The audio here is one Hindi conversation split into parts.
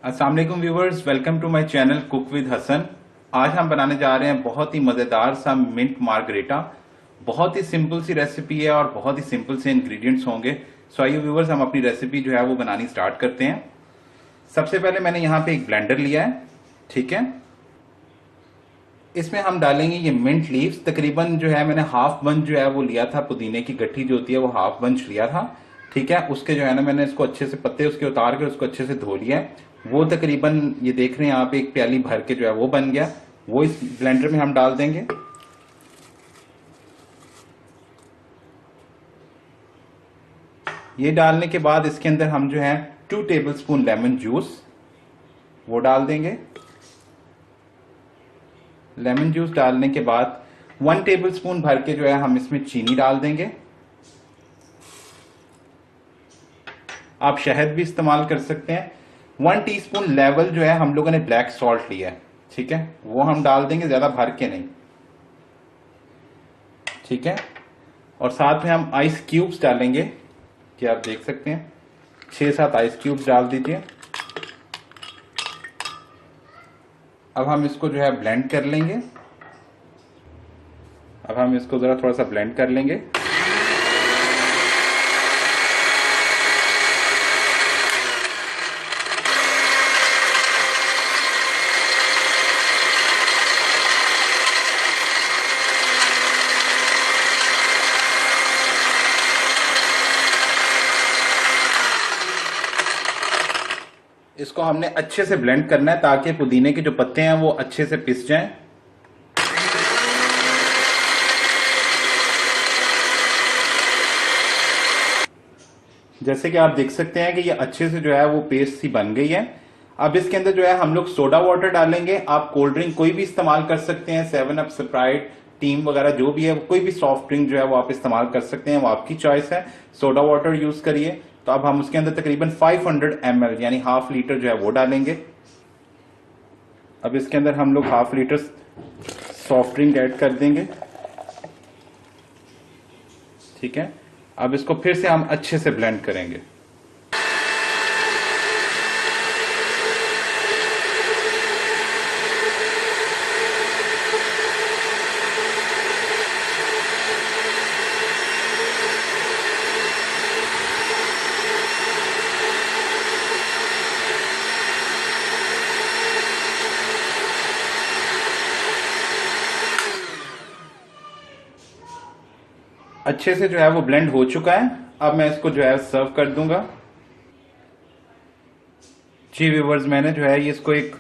अस्सलाम वालेकुम viewers, welcome to my channel cook with Hasan. आज हम बनाने जा रहे हैं बहुत ही मज़ेदार सा मिंट मार्गरेटा। बहुत ही सिंपल सी रेसिपी है और बहुत ही सिंपल से इंग्रेडिएंट्स होंगे। सो आइए व्यूवर्स, हम अपनी रेसिपी जो है वो बनानी स्टार्ट करते हैं। सबसे पहले मैंने यहाँ पे एक ब्लेंडर लिया है, ठीक है। इसमें हम डालेंगे ये मिंट लीव्स। तकरीबन जो है मैंने हाफ बंच जो है वो लिया था, पुदीने की गट्ठी जो होती है वो हाफ बंच लिया था, ठीक है। उसके जो है ना मैंने इसको अच्छे से पत्ते उसके उतार कर उसको अच्छे से धो लिया है। वो तकरीबन ये देख रहे हैं आप, एक प्याली भर के जो है वो बन गया। वो इस ब्लेंडर में हम डाल देंगे। ये डालने के बाद इसके अंदर हम जो है 2 टेबलस्पून लेमन जूस वो डाल देंगे। लेमन जूस डालने के बाद 1 टेबलस्पून भर के जो है हम इसमें चीनी डाल देंगे। आप शहद भी इस्तेमाल कर सकते हैं। 1 टीस्पून लेवल जो है हम लोगों ने ब्लैक सॉल्ट लिया है, ठीक है, वो हम डाल देंगे, ज्यादा भर के नहीं, ठीक है। और साथ में हम आइस क्यूब्स डालेंगे, कि आप देख सकते हैं 6-7 आइस क्यूब्स डाल दीजिए। अब हम इसको जो है ब्लेंड कर लेंगे। अब हम इसको जरा थोड़ा सा ब्लेंड कर लेंगे। इसको हमने अच्छे से ब्लेंड करना है ताकि पुदीने के जो पत्ते हैं वो अच्छे से पिस जाएं। जैसे कि आप देख सकते हैं कि ये अच्छे से जो है वो पेस्ट सी बन गई है। अब इसके अंदर जो है हम लोग सोडा वाटर डालेंगे। आप कोल्ड ड्रिंक कोई भी इस्तेमाल कर सकते हैं, 7 अप, स्प्राइट, टीम वगैरह जो भी है, कोई भी सॉफ्ट ड्रिंक जो है वो आप इस्तेमाल कर सकते हैं, वो आपकी चॉइस है। सोडा वाटर यूज करिए। तो अब हम उसके अंदर तकरीबन 500 ml यानी हाफ लीटर जो है वो डालेंगे। अब इसके अंदर हम लोग half litre soft drink add कर देंगे, ठीक है। अब इसको फिर से हम अच्छे से ब्लेंड करेंगे। अच्छे से जो है वो ब्लेंड हो चुका है। अब मैं इसको जो है सर्व कर दूंगा। जी व्यूवर्स, मैंने जो है ये इसको एक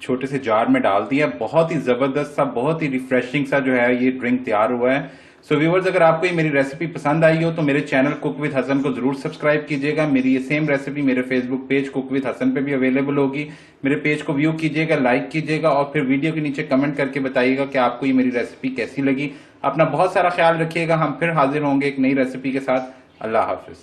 छोटे से जार में डाल दिया। बहुत ही जबरदस्त सा, बहुत ही रिफ्रेशिंग सा जो है ये ड्रिंक तैयार हुआ है। सो व्यूवर्स, अगर आपको ये मेरी रेसिपी पसंद आई हो तो मेरे चैनल कुक विद हसन को जरूर सब्सक्राइब कीजिएगा। मेरी ये सेम रेसिपी मेरे Facebook page cook with Hasan पे भी अवेलेबल होगी। मेरे पेज को व्यू कीजिएगा, लाइक कीजिएगा और फिर वीडियो के नीचे कमेंट करके बताइएगा कि आपको ये मेरी रेसिपी कैसी लगी। अपना बहुत सारा ख्याल रखिएगा। हम फिर हाजिर होंगे एक नई रेसिपी के साथ। अल्लाह हाफिज।